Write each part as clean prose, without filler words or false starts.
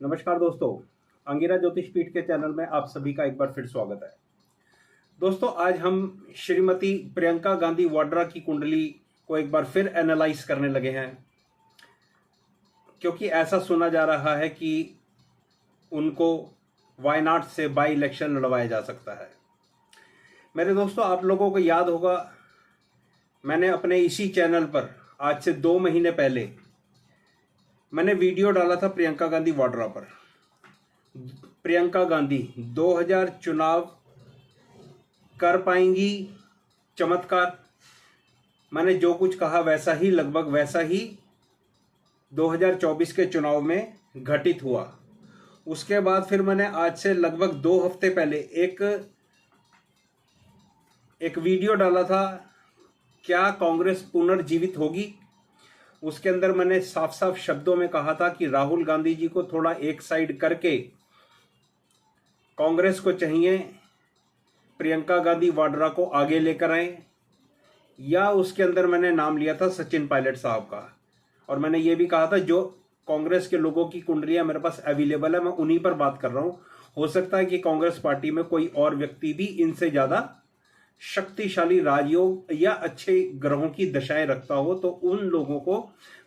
नमस्कार दोस्तों, अंगिरा ज्योतिष पीठ के चैनल में आप सभी का एक बार फिर स्वागत है। दोस्तों, आज हम श्रीमती प्रियंका गांधी वाड्रा की कुंडली को एक बार फिर एनालाइज करने लगे हैं, क्योंकि ऐसा सुना जा रहा है कि उनको वायनाड से बाई इलेक्शन लड़वाया जा सकता है। मेरे दोस्तों, आप लोगों को याद होगा, मैंने अपने इसी चैनल पर आज से 2 महीने पहले मैंने वीडियो डाला था प्रियंका गांधी वाड्रा पर। प्रियंका गांधी 2000 चुनाव कर पाएंगी चमत्कार। मैंने जो कुछ कहा वैसा ही, लगभग वैसा ही 2024 के चुनाव में घटित हुआ। उसके बाद फिर मैंने आज से लगभग 2 हफ्ते पहले एक वीडियो डाला था, क्या कांग्रेस पुनर्जीवित होगी। उसके अंदर मैंने साफ साफ शब्दों में कहा था कि राहुल गांधी जी को थोड़ा एक साइड करके कांग्रेस को चाहिए प्रियंका गांधी वाड्रा को आगे लेकर आए, या उसके अंदर मैंने नाम लिया था सचिन पायलट साहब का। और मैंने ये भी कहा था जो कांग्रेस के लोगों की कुंडलियां मेरे पास अवेलेबल है, मैं उन्हीं पर बात कर रहा हूं। हो सकता है कि कांग्रेस पार्टी में कोई और व्यक्ति भी इनसे ज्यादा शक्तिशाली राजयोग या अच्छे ग्रहों की दशाएं रखता हो, तो उन लोगों को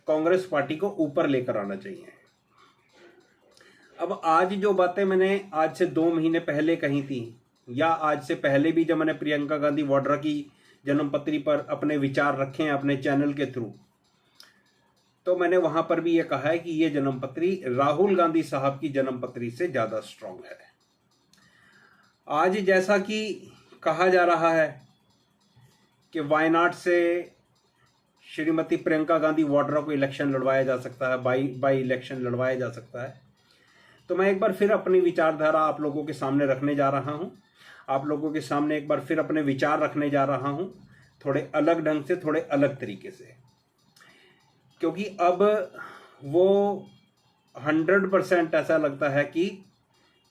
कांग्रेस पार्टी को ऊपर लेकर आना चाहिए। अब आज जो बातें मैंने आज से 2 महीने पहले कही थी, या आज से पहले भी जब मैंने प्रियंका गांधी वाड्रा की जन्मपत्री पर अपने विचार रखे हैं अपने चैनल के थ्रू, तो मैंने वहां पर भी यह कहा है कि यह जन्मपत्री राहुल गांधी साहब की जन्मपत्री से ज्यादा स्ट्रांग है। आज जैसा कि कहा जा रहा है कि वायनाड से श्रीमती प्रियंका गांधी वाड्रा को इलेक्शन लड़वाया जा सकता है, बाई इलेक्शन लड़वाया जा सकता है, तो मैं एक बार फिर अपनी विचारधारा आप लोगों के सामने रखने जा रहा हूं। आप लोगों के सामने एक बार फिर अपने विचार रखने जा रहा हूं, थोड़े अलग ढंग से, थोड़े अलग तरीके से, क्योंकि अब वो 100% ऐसा लगता है कि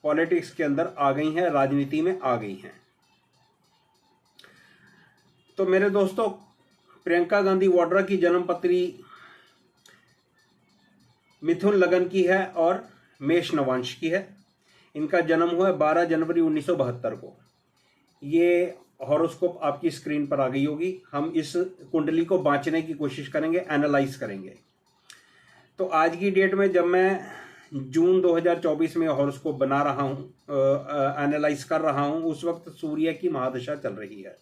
पॉलिटिक्स के अंदर आ गई हैं, राजनीति में आ गई हैं। तो मेरे दोस्तों, प्रियंका गांधी वाड्रा की जन्मपत्री मिथुन लगन की है और मेष नवांश की है। इनका जन्म हुआ है 12 जनवरी 1972 को। ये हॉरोस्कोप आपकी स्क्रीन पर आ गई होगी। हम इस कुंडली को बांचने की कोशिश करेंगे, एनालाइज करेंगे। तो आज की डेट में जब मैं जून 2024 में हॉरोस्कोप बना रहा हूं, एनालाइज कर रहा हूं, उस वक्त सूर्य की महादशा चल रही है।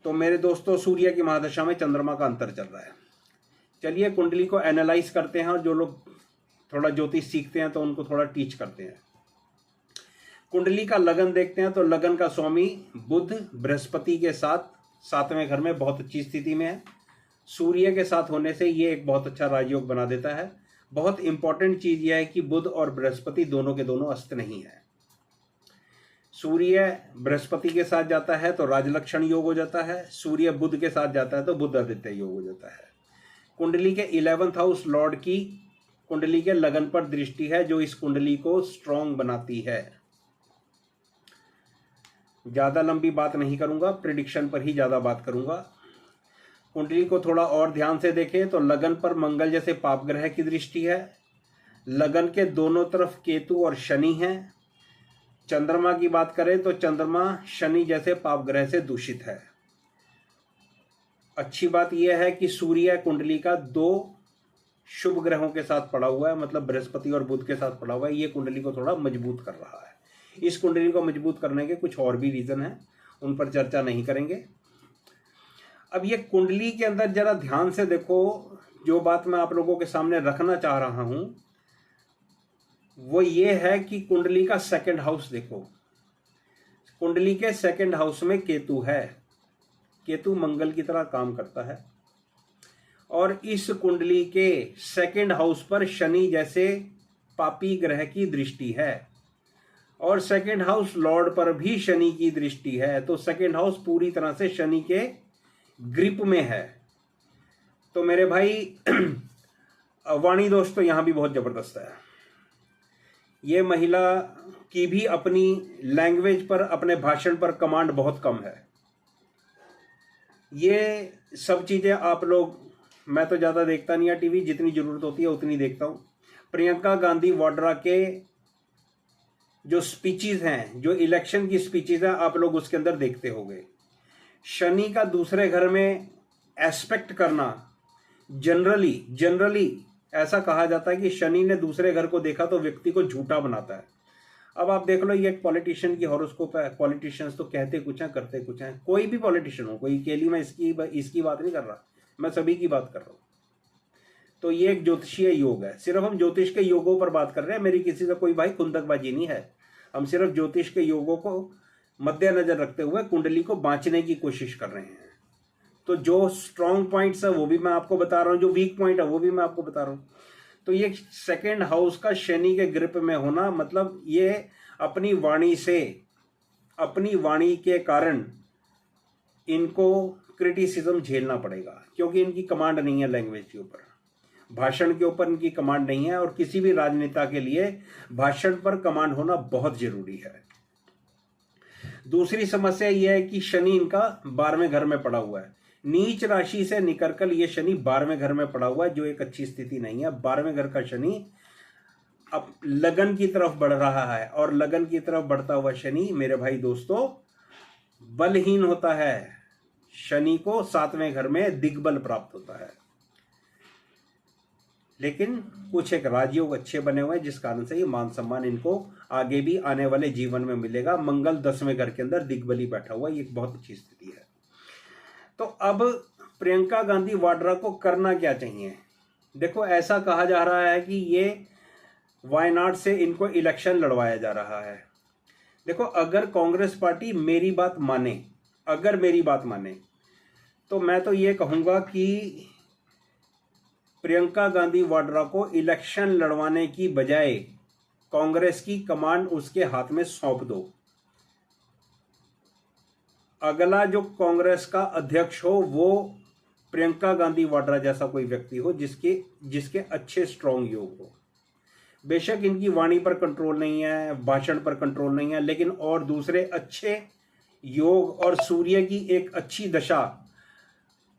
तो मेरे दोस्तों, सूर्य की महादशा में चंद्रमा का अंतर चल रहा है। चलिए कुंडली को एनालाइज करते हैं, और जो लोग थोड़ा ज्योतिष सीखते हैं तो उनको थोड़ा टीच करते हैं। कुंडली का लगन देखते हैं, तो लगन का स्वामी बुध बृहस्पति के साथ 7वें घर में बहुत अच्छी स्थिति में है। सूर्य के साथ होने से ये एक बहुत अच्छा राजयोग बना देता है। बहुत इंपॉर्टेंट चीज यह है कि बुध और बृहस्पति दोनों के दोनों अस्त नहीं है। सूर्य बृहस्पति के साथ जाता है तो राजलक्षण योग हो जाता है, सूर्य बुध के साथ जाता है तो बुध आदित्य योग हो जाता है। कुंडली के 11th हाउस लॉर्ड की कुंडली के लगन पर दृष्टि है, जो इस कुंडली को स्ट्रॉन्ग बनाती है। ज्यादा लंबी बात नहीं करूंगा, प्रिडिक्शन पर ही ज्यादा बात करूंगा। कुंडली को थोड़ा और ध्यान से देखें तो लगन पर मंगल जैसे पाप ग्रह की दृष्टि है। लगन के दोनों तरफ केतु और शनि है। चंद्रमा की बात करें तो चंद्रमा शनि जैसे पाप ग्रह से दूषित है। अच्छी बात यह है कि सूर्य कुंडली का 2 शुभ ग्रहों के साथ पड़ा हुआ है, मतलब बृहस्पति और बुध के साथ पड़ा हुआ है। ये कुंडली को थोड़ा मजबूत कर रहा है। इस कुंडली को मजबूत करने के कुछ और भी रीजन है, उन पर चर्चा नहीं करेंगे। अब ये कुंडली के अंदर जरा ध्यान से देखो, जो बात मैं आप लोगों के सामने रखना चाह रहा हूं वो ये है कि कुंडली का 2nd हाउस देखो। कुंडली के 2nd हाउस में केतु है। केतु मंगल की तरह काम करता है, और इस कुंडली के 2nd हाउस पर शनि जैसे पापी ग्रह की दृष्टि है, और 2nd हाउस लॉर्ड पर भी शनि की दृष्टि है। तो 2nd हाउस पूरी तरह से शनि के ग्रिप में है। तो मेरे भाई वाणी दोष तो यहां भी बहुत जबरदस्त है। ये महिला की भी अपनी लैंग्वेज पर, अपने भाषण पर कमांड बहुत कम है। ये सब चीजें आप लोग, मैं तो ज्यादा देखता नहीं है टीवी, जितनी जरूरत होती है उतनी देखता हूं। प्रियंका गांधी वाड्रा के जो स्पीचेस हैं, जो इलेक्शन की स्पीचेस हैं, आप लोग उसके अंदर देखते होंगे। शनि का दूसरे घर में एस्पेक्ट करना, जनरली ऐसा कहा जाता है कि शनि ने दूसरे घर को देखा तो व्यक्ति को झूठा बनाता है। अब आप देख लो, ये एक पॉलिटिशियन की हॉरोस्कोप है। पॉलिटिशियंस तो कहते कुछ हैं, करते कुछ हैं। कोई भी पॉलिटिशियन हो, कोई अकेली, मैं इसकी बात नहीं कर रहा, मैं सभी की बात कर रहा हूं। तो ये एक ज्योतिषीय योग है। सिर्फ हम ज्योतिष के योगों पर बात कर रहे हैं, मेरी किसी से कोई भाई खुंदकबाजी नहीं है। हम सिर्फ ज्योतिष के योगों को मद्देनजर रखते हुए कुंडली को बांचने की कोशिश कर रहे हैं। तो जो स्ट्रॉन्ग पॉइंट्स है वो भी मैं आपको बता रहा हूं, जो वीक पॉइंट है वो भी मैं आपको बता रहा हूं। तो ये सेकेंड हाउस का शनि के ग्रिप में होना, मतलब ये अपनी वाणी के कारण इनको क्रिटिसिज्म झेलना पड़ेगा, क्योंकि इनकी कमांड नहीं है लैंग्वेज के ऊपर, भाषण के ऊपर इनकी कमांड नहीं है। और किसी भी राजनेता के लिए भाषण पर कमांड होना बहुत जरूरी है। दूसरी समस्या यह है कि शनि इनका 12वें घर में पड़ा हुआ है। नीच राशि से निकलकर ये शनि 12वें घर में पड़ा हुआ है, जो एक अच्छी स्थिति नहीं है। 12वें घर का शनि अब लगन की तरफ बढ़ रहा है, और लगन की तरफ बढ़ता हुआ शनि मेरे भाई दोस्तों बलहीन होता है। शनि को 7वें घर में दिग्बल प्राप्त होता है, लेकिन कुछ एक राजयोग अच्छे बने हुए हैं, जिस कारण से ये मान सम्मान इनको आगे भी आने वाले जीवन में मिलेगा। मंगल 10वें घर के अंदर दिग्बली बैठा हुआ, ये एक बहुत अच्छी स्थिति है। तो अब प्रियंका गांधी वाड्रा को करना क्या चाहिए? देखो, ऐसा कहा जा रहा है कि ये वायनाड से इनको इलेक्शन लड़वाया जा रहा है। देखो, अगर कांग्रेस पार्टी मेरी बात माने तो मैं तो ये कहूंगा कि प्रियंका गांधी वाड्रा को इलेक्शन लड़वाने की बजाय कांग्रेस की कमान उसके हाथ में सौंप दो। अगला जो कांग्रेस का अध्यक्ष हो वो प्रियंका गांधी वाड्रा जैसा कोई व्यक्ति हो, जिसके अच्छे स्ट्रॉन्ग योग हो। बेशक इनकी वाणी पर कंट्रोल नहीं है, भाषण पर कंट्रोल नहीं है, लेकिन और दूसरे अच्छे योग और सूर्य की एक अच्छी दशा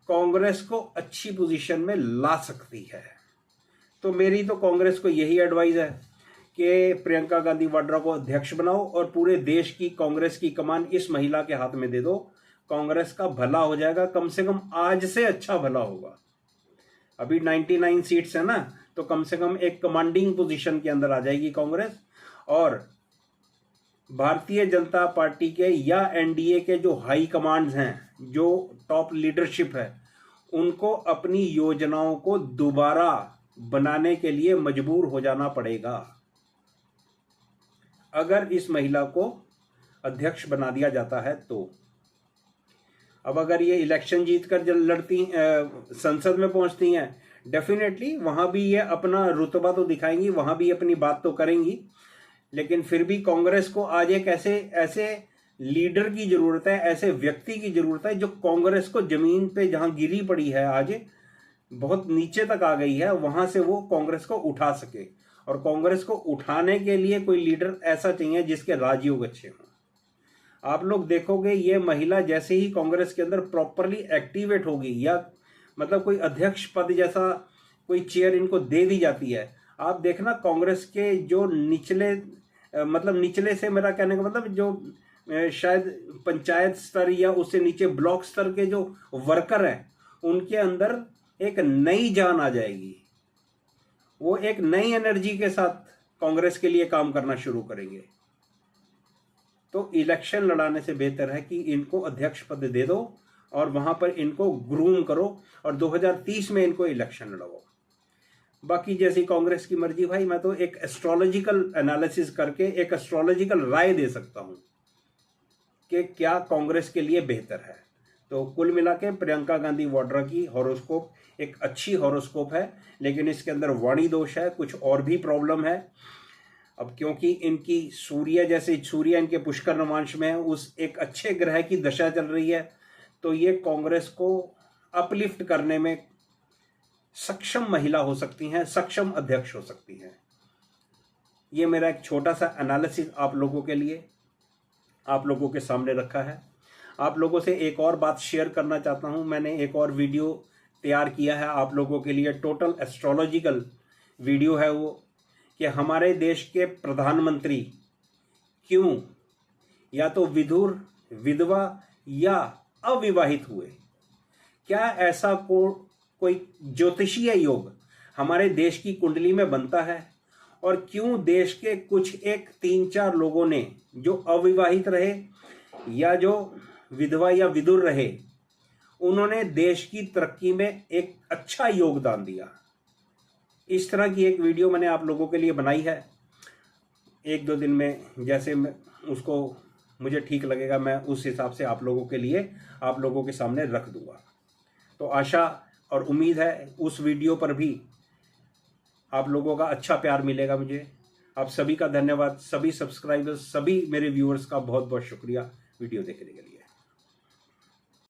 कांग्रेस को अच्छी पोजीशन में ला सकती है। तो मेरी तो कांग्रेस को यही एडवाइस है कि प्रियंका गांधी वाड्रा को अध्यक्ष बनाओ और पूरे देश की कांग्रेस की कमान इस महिला के हाथ में दे दो। कांग्रेस का भला हो जाएगा, कम से कम आज से अच्छा भला होगा। अभी 99 सीट्स है ना, तो कम से कम एक कमांडिंग पोजीशन के अंदर आ जाएगी कांग्रेस। और भारतीय जनता पार्टी के या एनडीए के जो हाई कमांड्स हैं, जो टॉप लीडरशिप है, उनको अपनी योजनाओं को दोबारा बनाने के लिए मजबूर हो जाना पड़ेगा अगर इस महिला को अध्यक्ष बना दिया जाता है तो। अब अगर ये इलेक्शन जीतकर लड़ती संसद में पहुंचती हैं, डेफिनेटली वहां भी ये अपना रुतबा तो दिखाएंगी, वहां भी अपनी बात तो करेंगी, लेकिन फिर भी कांग्रेस को आज एक ऐसे लीडर की जरूरत है, ऐसे व्यक्ति की जरूरत है जो कांग्रेस को जमीन पे जहां गिरी पड़ी है, आज बहुत नीचे तक आ गई है, वहां से वो कांग्रेस को उठा सके। और कांग्रेस को उठाने के लिए कोई लीडर ऐसा चाहिए जिसके राजयोग अच्छे हों। आप लोग देखोगे ये महिला जैसे ही कांग्रेस के अंदर प्रॉपरली एक्टिवेट होगी, या मतलब कोई अध्यक्ष पद जैसा कोई चेयर इनको दे दी जाती है, आप देखना कांग्रेस के जो निचले से मेरा कहने का मतलब जो शायद पंचायत स्तर या उससे नीचे ब्लॉक स्तर के जो वर्कर हैं, उनके अंदर एक नई जान आ जाएगी। वो एक नई एनर्जी के साथ कांग्रेस के लिए काम करना शुरू करेंगे। तो इलेक्शन लड़ाने से बेहतर है कि इनको अध्यक्ष पद दे दो और वहां पर इनको ग्रूम करो और 2030 में इनको इलेक्शन लड़वाओ। बाकी जैसी कांग्रेस की मर्जी भाई, मैं तो एक एस्ट्रोलॉजिकल एनालिसिस करके एक एस्ट्रोलॉजिकल राय दे सकता हूं कि क्या कांग्रेस के लिए बेहतर है। तो कुल मिला के प्रियंका गांधी वाड्रा की हॉरोस्कोप एक अच्छी हॉरोस्कोप है, लेकिन इसके अंदर वाणी दोष है, कुछ और भी प्रॉब्लम है। अब क्योंकि इनकी सूर्य इनके पुष्कर नवांश में है, उस एक अच्छे ग्रह की दशा चल रही है, तो ये कांग्रेस को अपलिफ्ट करने में सक्षम महिला हो सकती हैं, सक्षम अध्यक्ष हो सकती हैं। ये मेरा एक छोटा सा एनालिसिस आप लोगों के लिए, आप लोगों के सामने रखा है। आप लोगों से एक और बात शेयर करना चाहता हूं। मैंने एक और वीडियो तैयार किया है आप लोगों के लिए, टोटल एस्ट्रोलॉजिकल वीडियो है वो, कि हमारे देश के प्रधानमंत्री क्यों या तो विधुर, विधवा या अविवाहित हुए? क्या ऐसा कोई ज्योतिषीय योग हमारे देश की कुंडली में बनता है? और क्यों देश के कुछ एक 3-4 लोगों ने जो अविवाहित रहे या जो विधवा या विधुर रहे, उन्होंने देश की तरक्की में एक अच्छा योगदान दिया? इस तरह की एक वीडियो मैंने आप लोगों के लिए बनाई है। 1-2 दिन में जैसे मैं उसको मुझे ठीक लगेगा, मैं उस हिसाब से आप लोगों के लिए, आप लोगों के सामने रख दूंगा। तो आशा और उम्मीद है उस वीडियो पर भी आप लोगों का अच्छा प्यार मिलेगा मुझे। आप सभी का धन्यवाद, सभी सब्सक्राइबर्स, सभी मेरे व्यूअर्स का बहुत बहुत शुक्रिया वीडियो देखने के लिए।